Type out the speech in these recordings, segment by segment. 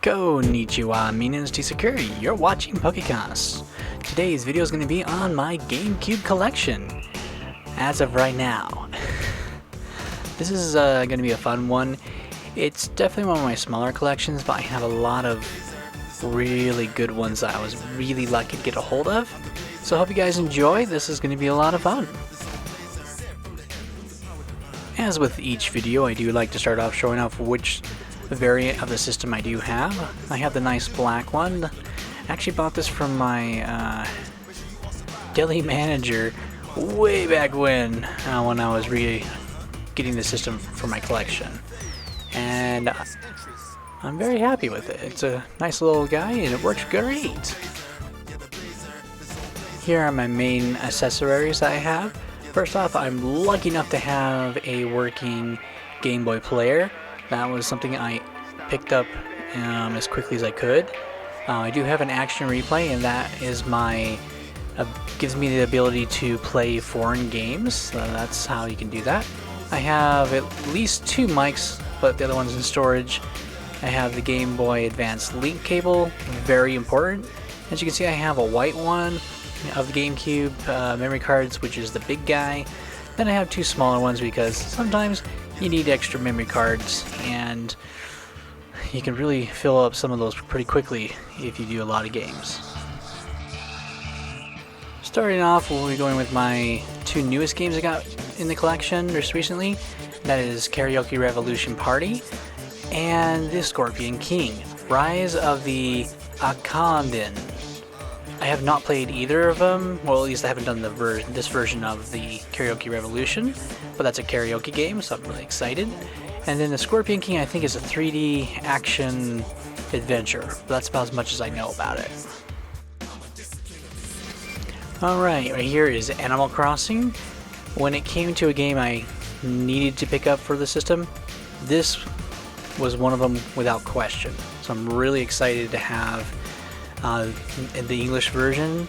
Konnichiwa, Minans to Security. You're watching Pokecast. Today's video is going to be on my GameCube collection. As of right now, this is going to be a fun one. It's definitely one of my smaller collections, but I have a lot of really good ones that I was really lucky to get a hold of. So I hope you guys enjoy. This is going to be a lot of fun. As with each video, I do like to start off showing off which variant of the system I do have. I have the nice black one. I actually bought this from my deli manager way back when I was really getting the system for my collection. And I'm very happy with it. It's a nice little guy and it works great. Here are my main accessories that I have. First off, I'm lucky enough to have a working Game Boy player. That was something I picked up as quickly as I could. I do have an action replay, and that is gives me the ability to play foreign games. So that's how you can do that. I have at least 2 mics, but the other one's in storage. I have the Game Boy Advance link cable, very important. As you can see, I have a white one of the GameCube memory cards, which is the big guy. Then I have 2 smaller ones because sometimes you need extra memory cards, and you can really fill up some of those pretty quickly if you do a lot of games. Starting off, we'll be going with my 2 newest games I got in the collection just recently. That is Karaoke Revolution Party and The Scorpion King, Rise of the Akandin. I have not played either of them. Well, at least I haven't done this version of the Karaoke Revolution, but that's a karaoke game, so I'm really excited. And then the Scorpion King, I think, is a 3D action adventure. But that's about as much as I know about it. Alright, right here is Animal Crossing. When it came to a game I needed to pick up for the system, this was one of them without question. So I'm really excited to have the English version,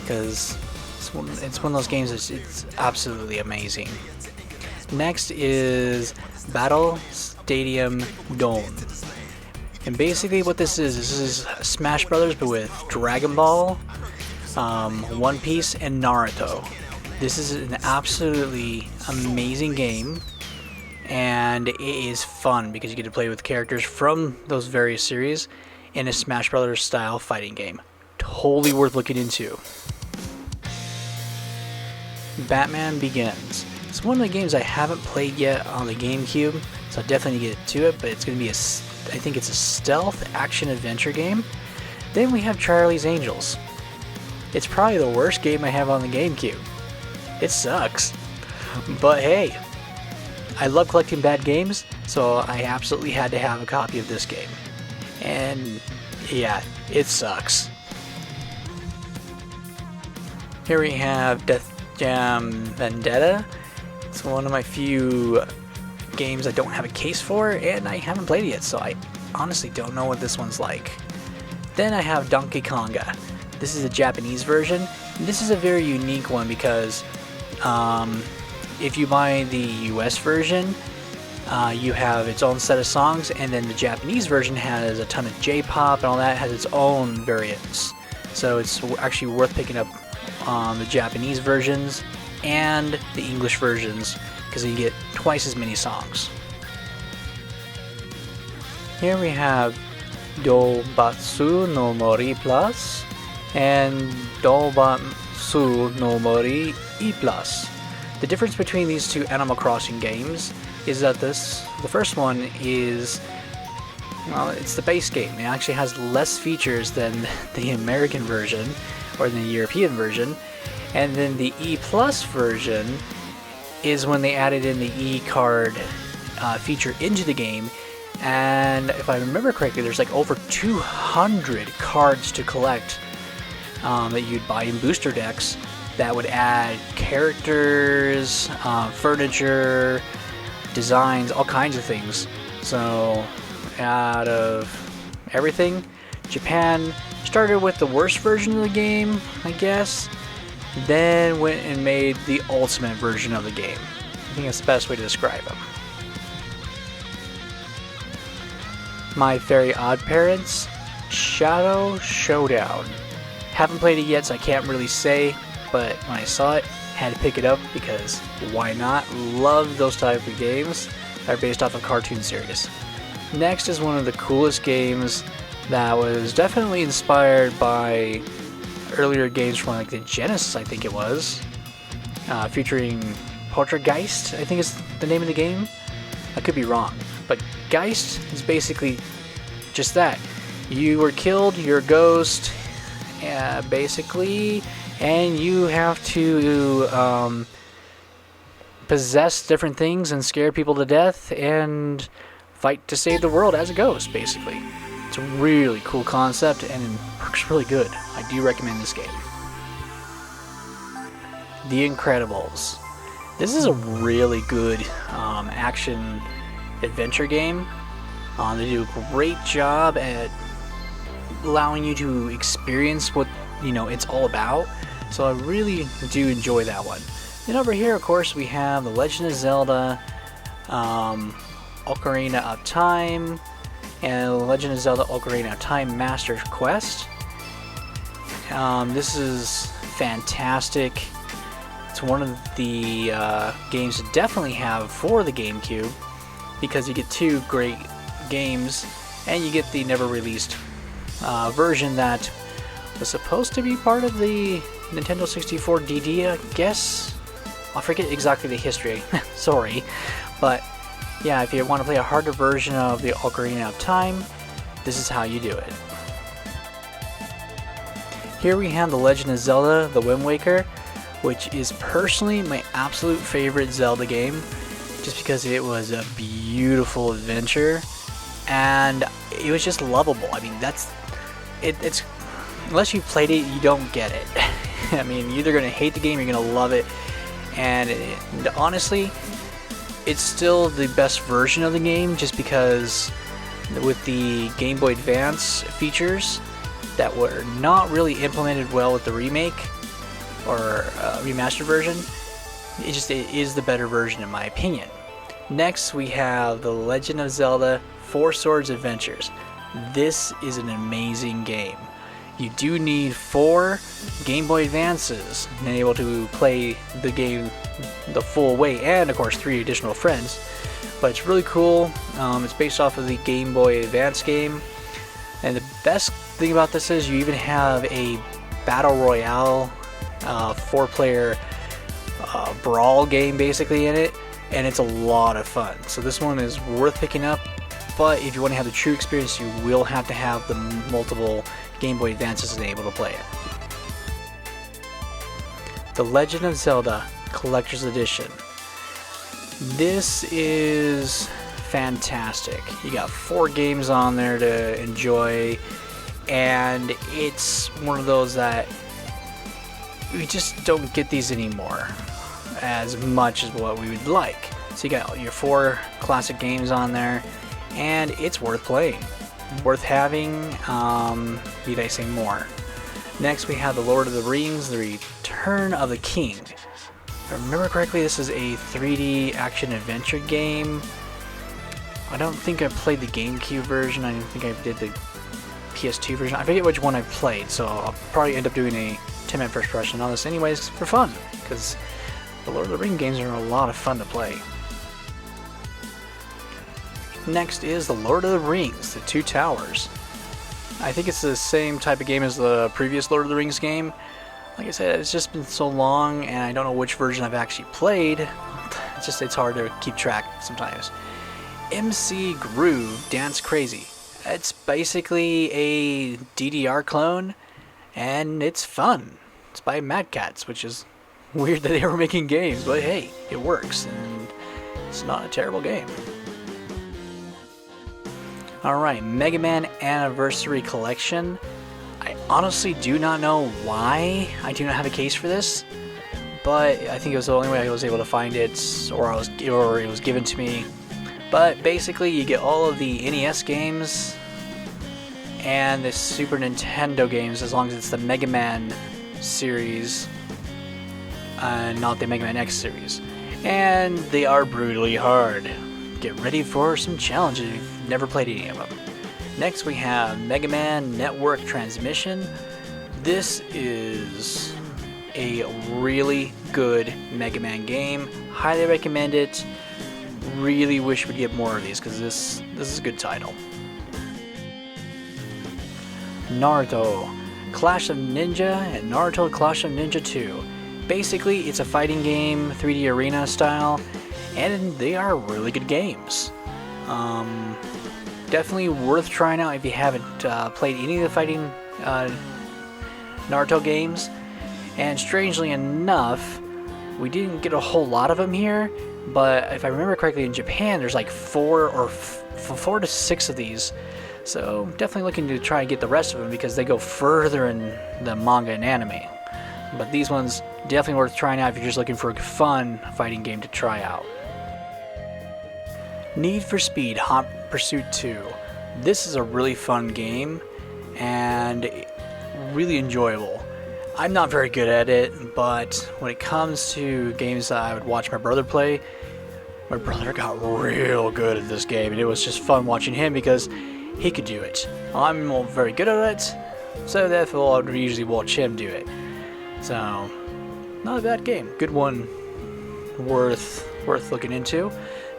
because it's one of those games it's absolutely amazing. Next is Battle Stadium Dome, and basically what this is Smash Brothers but with Dragon Ball, One Piece, and Naruto. This is an absolutely amazing game, and it is fun because you get to play with characters from those various series in a Smash Brothers style fighting game. Totally worth looking into. Batman Begins. It's one of the games I haven't played yet on the GameCube, so I definitely need to get to it, but it's going to be I think it's a stealth action adventure game. Then we have Charlie's Angels. It's probably the worst game I have on the GameCube. It sucks. But hey, I love collecting bad games, so I absolutely had to have a copy of this game. And yeah, it sucks. Here we have Death Jam Vendetta. It's one of my few games I don't have a case for, and I haven't played it yet, so I honestly don't know what this one's like. Then I have Donkey Konga. This is a Japanese version. This is a very unique one because if you buy the US version, you have its own set of songs, and then the Japanese version has a ton of J-pop and all that, has its own variants. So it's actually worth picking up the Japanese versions and the English versions because you get twice as many songs. Here we have Doubatsu no Mori Plus and Doubatsu no Mori E Plus. The difference between these 2 Animal Crossing games is that the first one is, well, it's the base game. It actually has less features than the American version or the European version. And then the E Plus version is when they added in the E card feature into the game. And if I remember correctly, there's like over 200 cards to collect that you'd buy in booster decks that would add characters, furniture, designs, all kinds of things. So out of everything, Japan started with the worst version of the game, I guess, then went and made the ultimate version of the game. I think that's the best way to describe them. My Very Odd Parents Shadow Showdown. Haven't played it yet, so I can't really say, but when I saw it, had to pick it up because why not? Love those type of games that are based off a cartoon series. Next is one of the coolest games that was definitely inspired by earlier games from like the Genesis, I think it was, featuring Poltergeist, I think is the name of the game. I could be wrong, but Geist is basically just that. You were killed, you're a ghost, basically, and you have to possess different things and scare people to death and fight to save the world as a ghost, basically. It's a really cool concept and it works really good. I do recommend this game. The Incredibles. This is a really good action adventure game. They do a great job at allowing you to experience what it's all about. So I really do enjoy that one. Then over here, of course, we have The Legend of Zelda, Ocarina of Time, and The Legend of Zelda Ocarina of Time Master Quest. This is fantastic. It's one of the games to definitely have for the GameCube because you get two great games and you get the never released version that was supposed to be part of the Nintendo 64 DD, I guess. I forget exactly the history, sorry. But yeah, if you want to play a harder version of the Ocarina of Time, this is how you do it. Here we have The Legend of Zelda, The Wind Waker, which is personally my absolute favorite Zelda game, just because it was a beautiful adventure, and it was just lovable. I mean, it's unless you've played it, you don't get it. I mean, you're either going to hate the game or you're going to love it, and honestly, it's still the best version of the game just because with the Game Boy Advance features that were not really implemented well with the remake or remastered version, it is the better version in my opinion. Next we have The Legend of Zelda 4 Swords Adventures. This is an amazing game. You do need 4 Game Boy Advances and able to play the game the full way, and of course 3 additional friends. But it's really cool. It's based off of the Game Boy Advance game, and the best thing about this is you even have a battle royale 4-player brawl game basically in it, and it's a lot of fun. So this one is worth picking up, but if you want to have the true experience, you will have to have the multiple Game Boy Advances enabled to play it. The Legend of Zelda Collector's Edition. This is fantastic. You got 4 games on there to enjoy, and it's one of those that we just don't get these anymore as much as what we would like. So you got your 4 classic games on there, and it's worth playing, worth having. Need I say more? Next we have The Lord of the Rings, The Return of the King. If I remember correctly, this is a 3D action adventure game. I don't think I played the GameCube version. I don't think I did the PS2 version. I forget which one I played, so I'll probably end up doing a 10-minute first impression on this anyways for fun, because the Lord of the Rings games are a lot of fun to play. Next is The Lord of the Rings, The Two Towers. I think it's the same type of game as the previous Lord of the Rings game. Like I said, it's just been so long and I don't know which version I've actually played. It's hard to keep track sometimes. MC Groove Dance Crazy. It's basically a DDR clone, and it's fun. It's by Mad Cats, which is weird that they were making games, but hey, it works, and it's not a terrible game. Alright, Mega Man Anniversary Collection. I honestly do not know why I do not have a case for this, but I think it was the only way I was able to find it, or it was given to me. But basically, you get all of the NES games and the Super Nintendo games, as long as it's the Mega Man series, not the Mega Man X series. And they are brutally hard. Get ready for some challenges if you've never played any of them. Next we have Mega Man Network Transmission. This is a really good Mega Man game. Highly recommend it. Really wish we'd get more of these because this is a good title. Naruto Clash of Ninja and Naruto Clash of Ninja 2. Basically, it's a fighting game, 3D arena style, and they are really good games. Definitely worth trying out if you haven't played any of the fighting Naruto games. And strangely enough, we didn't get a whole lot of them here, but if I remember correctly, in Japan there's like 4 to 6 of these. So definitely looking to try and get the rest of them because they go further in the manga and anime. But these ones definitely worth trying out if you're just looking for a fun fighting game to try out. Need for Speed Hot Pursuit 2. This is a really fun game and really enjoyable. I'm not very good at it, but when it comes to games that I would watch my brother play, my brother got real good at this game, and it was just fun watching him because he could do it. I'm not very good at it, so therefore I would usually watch him do it. So, not a bad game. Good one, worth looking into.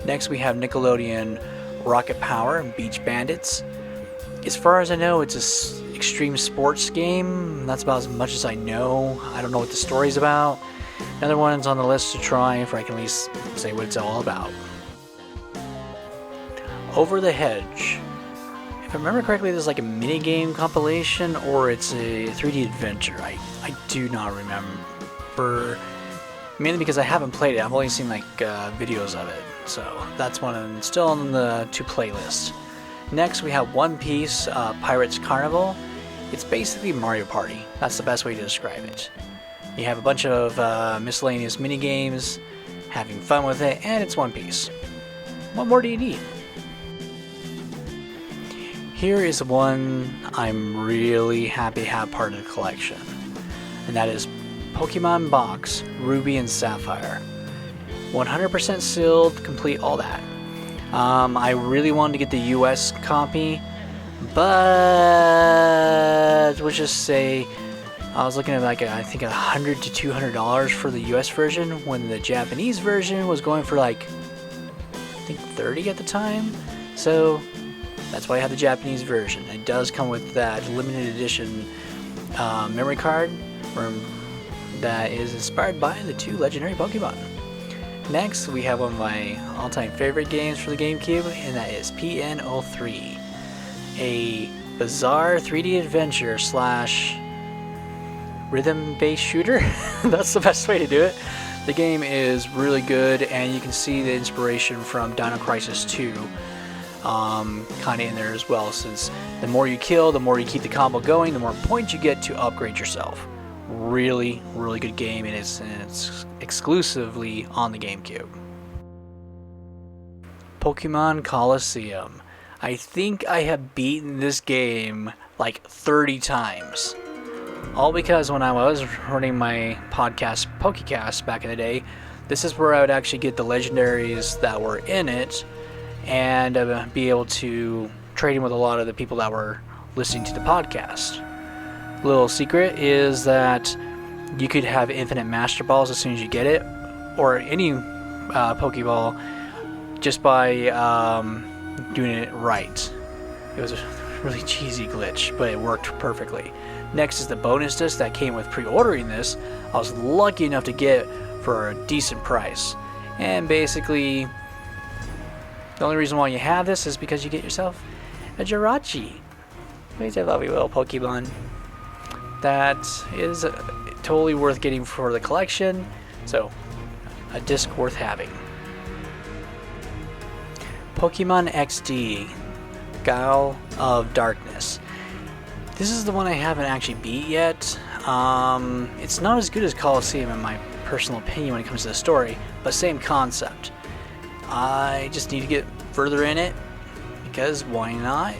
Next we have Nickelodeon Rocket Power and Beach Bandits. As far as I know, it's an extreme sports game. That's about as much as I know. I don't know what the story's about. Another one's on the list to try if I can at least say what it's all about. Over the Hedge. If I remember correctly, this is like a mini-game compilation or it's a 3D adventure. I do not remember. Mainly because I haven't played it. I've only seen like videos of it. So that's one I'm still on the to-play list. Next we have One Piece Pirates Carnival. It's basically Mario Party. That's the best way to describe it. You have a bunch of miscellaneous mini-games, having fun with it, and it's One Piece. What more do you need? Here is one I'm really happy to have part of the collection, and that is Pokemon Box Ruby and Sapphire. 100% sealed, complete, all that. I really wanted to get the US copy, but let's just say I was looking at like I think $100 to $200 for the US version when the Japanese version was going for like I think $30 at the time. So that's why I have the Japanese version. It does come with that limited edition memory card that is inspired by the 2 legendary Pokemon. Next, we have one of my all-time favorite games for the GameCube, and that is PN03. A bizarre 3D adventure slash rhythm-based shooter. That's the best way to do it. The game is really good, and you can see the inspiration from Dino Crisis 2 kind of in there as well, since the more you kill, the more you keep the combo going, the more points you get to upgrade yourself. Really good game, and it's exclusively on the GameCube. Pokemon Colosseum. I think I have beaten this game like 30 times. All because when I was running my podcast, Pokecast, back in the day, this is where I would actually get the legendaries that were in it and be able to trade in with a lot of the people that were listening to the podcast. Little secret is that you could have infinite Master Balls as soon as you get it, or any Pokeball, just by doing it right. It was a really cheesy glitch, but it worked perfectly. Next is the bonus disc that came with pre-ordering this. I was lucky enough to get for a decent price. And basically, the only reason why you have this is because you get yourself a Jirachi. He's a lovely little Pokemon. That is totally worth getting for the collection, so a disc worth having. Pokemon XD, Gale of Darkness. This is the one I haven't actually beat yet. It's not as good as Colosseum in my personal opinion when it comes to the story, but same concept. I just need to get further in it, because why not?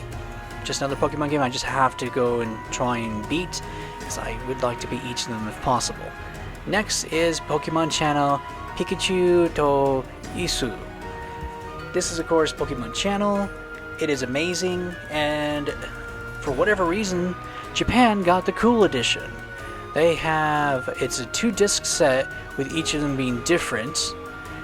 Just another Pokemon game I just have to go and try and beat, because I would like to beat each of them if possible. Next is Pokemon Channel Pikachu to Isu. This is of course Pokemon Channel, It is amazing, and for whatever reason, Japan got the cool edition. It's a 2-disc set with each of them being different.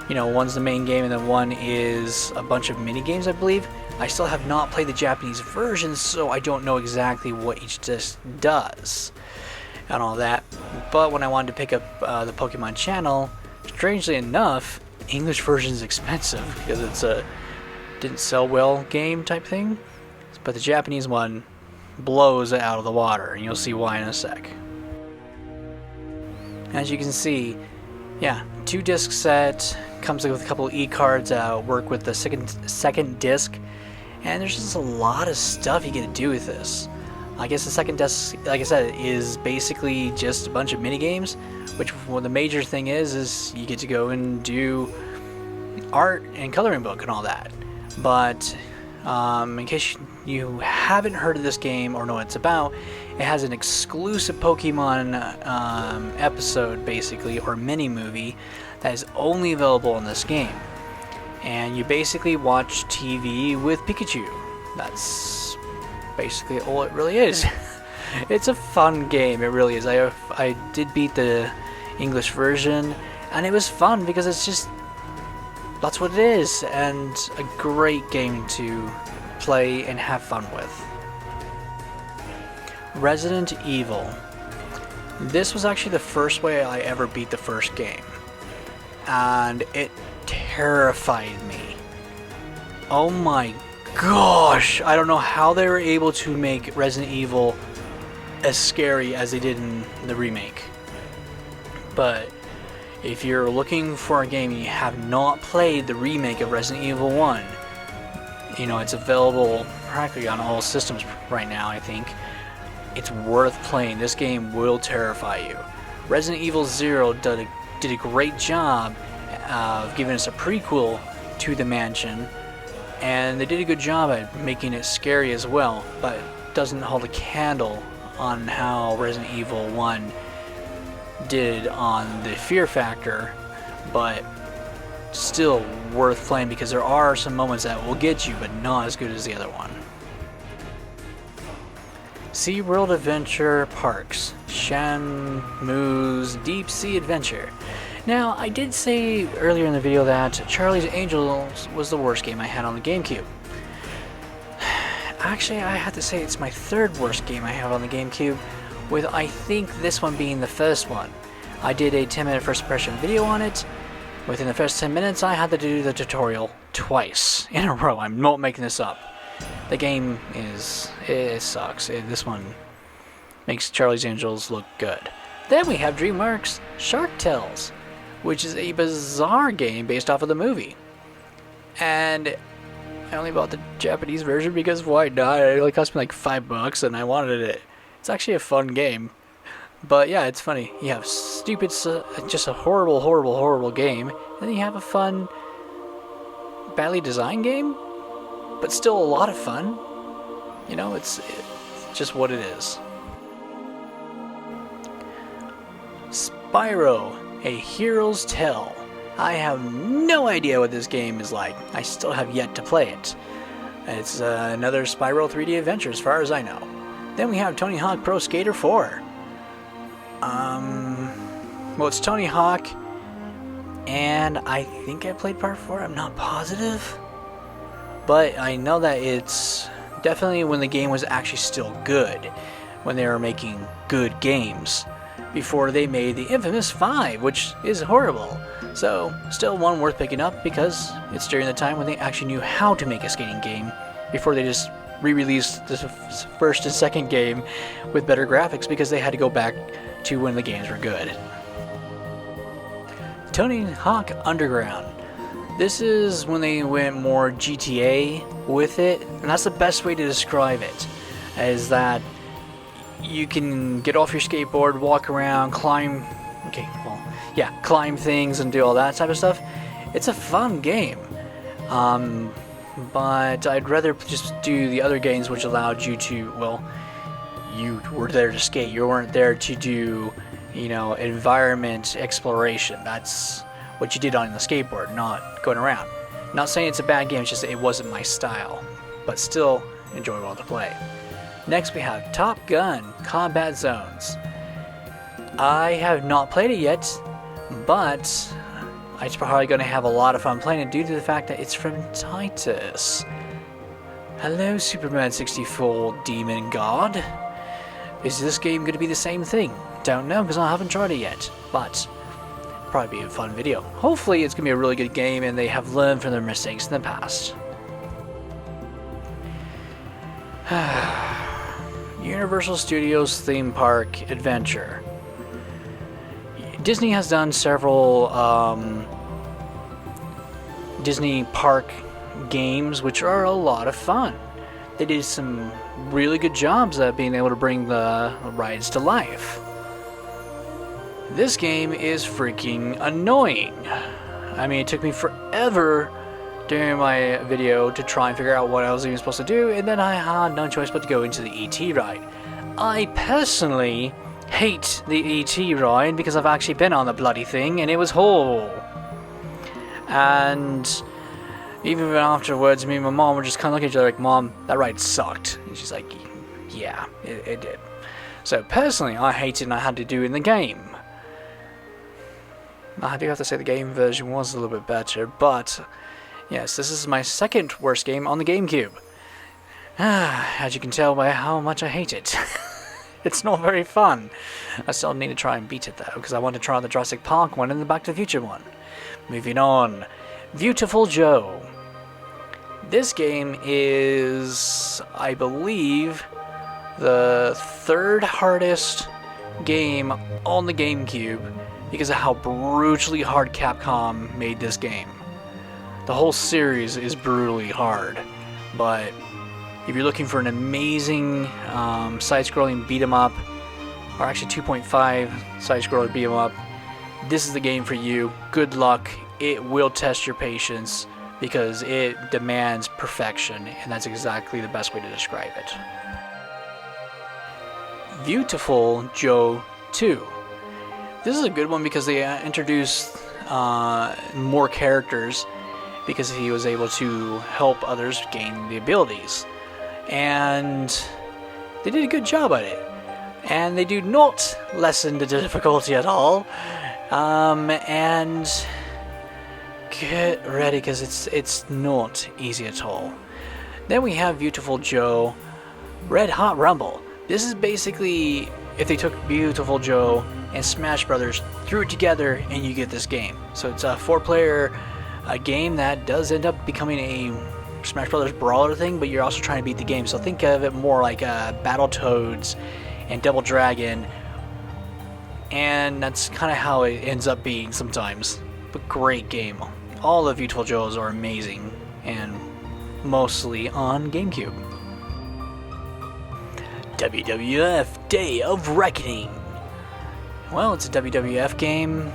You know, one's the main game and then one is a bunch of mini games, I believe. I still have not played the Japanese version, so I don't know exactly what each disc does and all that. But when I wanted to pick up the Pokemon channel, strangely enough, English version is expensive because it's a didn't sell well game type thing. But the Japanese one blows it out of the water, and you'll see why in a sec. As you can see, yeah, 2-disc set, comes with a couple of e-cards work with the second disc, and there's just a lot of stuff you get to do with this. I guess the second disc, like I said, is basically just a bunch of mini games, which the major thing is you get to go and do art and coloring book and all that. But in case you haven't heard of this game or know what it's about, it has an exclusive Pokemon episode, basically, or mini-movie, that is only available in this game. And you basically watch TV with Pikachu. That's basically all it really is. It's a fun game, it really is. I did beat the English version, and it was fun because it's just, that's what it is, and a great game to play and have fun with. Resident Evil. This was actually the first way I ever beat the first game, and it terrified me. Oh my gosh, I don't know how they were able to make Resident Evil as scary as they did in the remake. But if you're looking for a game and you have not played the remake of Resident Evil 1, you know, it's available practically on all systems right now, I think. It's worth playing. This game will terrify you. Resident Evil 0 did a great job of giving us a prequel to the mansion, and they did a good job at making it scary as well, but it doesn't hold a candle on how Resident Evil 1 did on the fear factor, but still worth playing because there are some moments that will get you, but not as good as the other one. SeaWorld Adventure Parks, Shenmue's Deep Sea Adventure. Now, I did say earlier in the video that Charlie's Angels was the worst game I had on the GameCube. Actually, I have to say it's my third worst game I have on the GameCube, with I think this one being the first one. I did a 10-minute first impression video on it. Within the first 10 minutes, I had to do the tutorial twice in a row. I'm not making this up. The game it sucks. This one makes Charlie's Angels look good. Then we have DreamWorks' Shark Tales, which is a bizarre game based off of the movie. And I only bought the Japanese version because why not? It only cost me like $5 and I wanted it. It's actually a fun game. But yeah, it's funny. You have stupid, just a horrible game, and then you have a fun, badly designed game, but still a lot of fun. You know, it's just what it is. Spyro, A Hero's Tale. I have no idea what this game is like. I still have yet to play it. It's another Spyro 3D adventure as far as I know. Then we have Tony Hawk Pro Skater 4. Well, it's Tony Hawk, and I think I played part 4, I'm not positive. But I know that it's definitely when the game was actually still good, when they were making good games, before they made the infamous 5, which is horrible. So, still one worth picking up, because it's during the time when they actually knew how to make a skating game, before they just re-released the first and second game with better graphics, because they had to go back to when the games were good. Tony Hawk Underground. This is when they went more GTA with it, and that's the best way to describe it, is that you can get off your skateboard, walk around, climb things and do all that type of stuff. It's a fun game. But I'd rather just do the other games which allowed you to, well, you were there to skate. You weren't there to do, you know, environment exploration. That's what you did on the skateboard, not going around. Not saying it's a bad game, it's just that it wasn't my style. but still enjoyable to play. Next we have Top Gun Combat Zones. I have not played it yet, but I'm probably going to have a lot of fun playing it due to the fact that it's from Titus. Hello, Superman 64 Demon God. Is this game going to be the same thing? Don't know because I haven't tried it yet, but probably be a fun video. Hopefully it's going to be a really good game and they have learned from their mistakes in the past. Universal Studios Theme Park Adventure. Disney has done several Disney park games which are a lot of fun. They did some really good jobs at being able to bring the rides to life. This game is freaking annoying. I mean, it took me forever during my video to try and figure out what I was even supposed to do, and then I had no choice but to go into the ET ride. I personally hate the ET ride because I've actually been on the bloody thing and it was horrible. And even afterwards, me and my mom were just kind of looking at each other like, Mom, that ride sucked. And she's like, yeah, it did. So personally, I hated it and I had to do it in the game. I do have to say the game version was a little bit better, but yes, this is my second worst game on the GameCube. As you can tell by how much I hate it. It's not very fun. I still need to try and beat it though, because I want to try the Jurassic Park one and the Back to the Future one. Moving on. Beautiful Joe. This game is, I believe, the third hardest game on the GameCube because of how brutally hard Capcom made this game. The whole series is brutally hard, but if you're looking for an amazing side-scrolling beat-em-up, or actually 2.5 side-scrolling beat-em-up, this is the game for you. Good luck. It will test your patience because it demands perfection, and that's exactly the best way to describe it. Beautiful Joe 2. This is a good one because they introduced more characters because he was able to help others gain the abilities. And they did a good job at it. And they do not lessen the difficulty at all. And get ready because it's not easy at all. Then we have Beautiful Joe Red Hot Rumble. This is basically if they took Beautiful Joe and Smash Brothers, threw it together, and you get this game. So it's a 4-player game that does end up becoming a Smash Brothers brawler thing, but you're also trying to beat the game. So think of it more like Battletoads and Double Dragon, and that's kind of how it ends up being sometimes. But great game. All of Beautiful Joes are amazing, and mostly on GameCube. WWF Day of Reckoning. Well, it's a WWF game.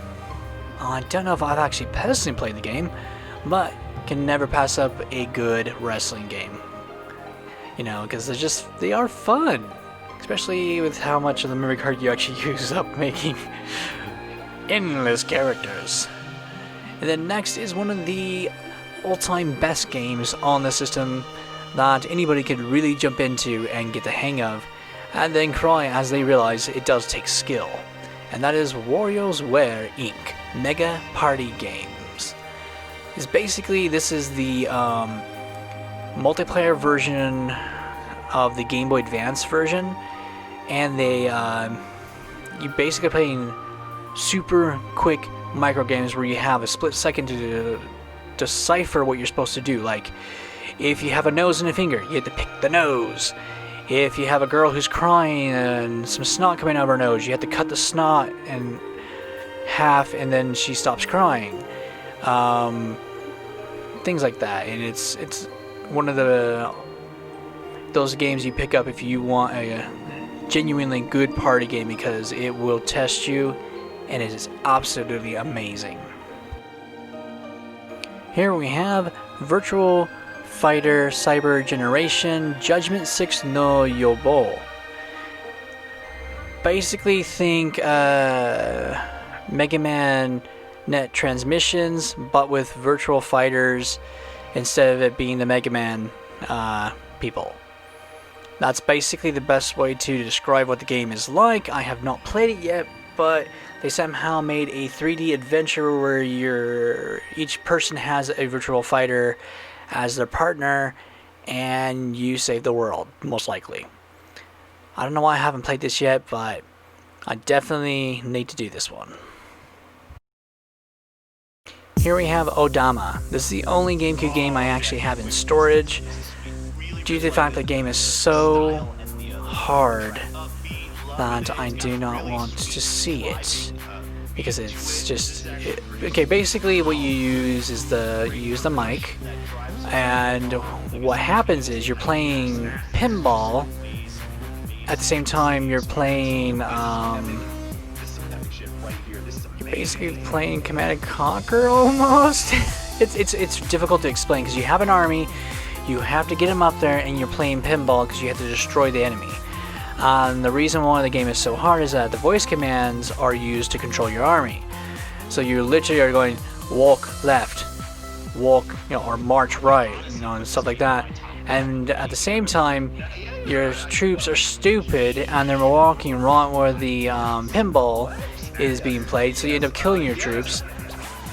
I don't know if I've actually personally played the game, but can never pass up a good wrestling game. You know, because they are fun. Especially with how much of the memory card you actually use up making endless characters. And then next is one of the all-time best games on the system that anybody could really jump into and get the hang of, and then cry as they realize it does take skill. And that is WarioWare Inc. Mega Party Games. This is the multiplayer version of the Game Boy Advance version, and you basically playing super quick micro games where you have a split second to decipher what you're supposed to do. Like, if you have a nose and a finger, you have to pick the nose. If you have a girl who's crying and some snot coming out of her nose, you have to cut the snot in half and then she stops crying. Things like that. And it's one of those games you pick up if you want a genuinely good party game because it will test you and it is absolutely amazing. Here we have Virtual Fighter Cyber Generation Judgment 6 no Yobo. Basically think Mega Man Net Transmissions, but with virtual fighters instead of it being the Mega Man people. That's basically the best way to describe what the game is like. I have not played it yet, but they somehow made a 3D adventure where each person has a virtual fighter as their partner, and you save the world, most likely. I don't know why I haven't played this yet, but I definitely need to do this one. Here we have Odama. This is the only GameCube game I actually have in storage, due to the fact the game is so hard that I do not want to see it. Because it's just... okay, basically what you use is you use the mic, and what happens is you're playing pinball at the same time you're playing you're basically playing Command & Conquer almost. it's difficult to explain because you have an army, you have to get them up there, and you're playing pinball because you have to destroy the enemy. The reason why the game is so hard is that the voice commands are used to control your army. So you literally are going walk left, walk, or march right, and stuff like that. And at the same time, your troops are stupid and they're walking right where the pinball is being played, so you end up killing your troops.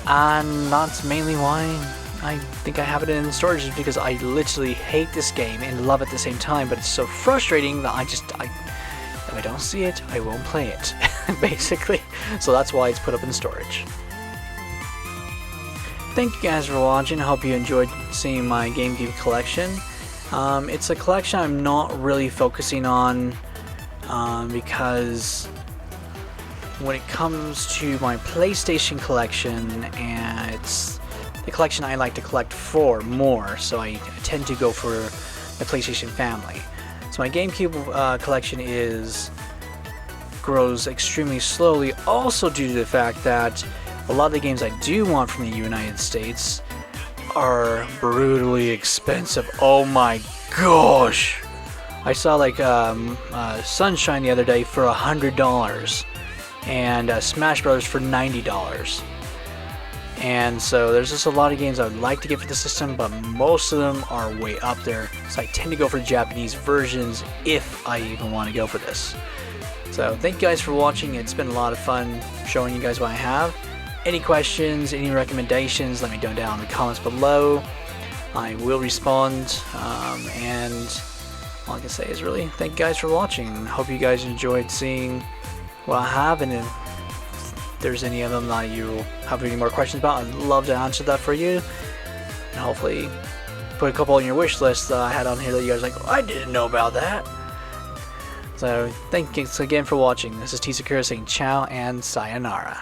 And that's mainly why I think I have it in storage, is because I literally hate this game and love it at the same time, but it's so frustrating that if I don't see it, I won't play it, basically. So that's why it's put up in storage. Thank you guys for watching. I hope you enjoyed seeing my GameCube collection. It's a collection I'm not really focusing on because when it comes to my PlayStation collection, and it's the collection I like to collect for more, so I tend to go for the PlayStation family. So my GameCube collection grows extremely slowly, also due to the fact that a lot of the games I do want from the United States are brutally expensive. Oh my gosh! I saw like Sunshine the other day for $100, and Smash Bros for $90. And so there's just a lot of games I would like to get for the system, but most of them are way up there, so I tend to go for Japanese versions if I even want to go for this. So thank you guys for watching. It's been a lot of fun showing you guys what I have. Any questions, any recommendations, let me know down in the comments below. I will respond, and all I can say is really thank you guys for watching. Hope you guys enjoyed seeing what I have, and if there's any of them that you have any more questions about, I'd love to answer that for you, and hopefully put a couple on your wish list that I had on here that you guys are like, oh, I didn't know about that. So thank you again for watching. This is T Sakura saying ciao and sayonara.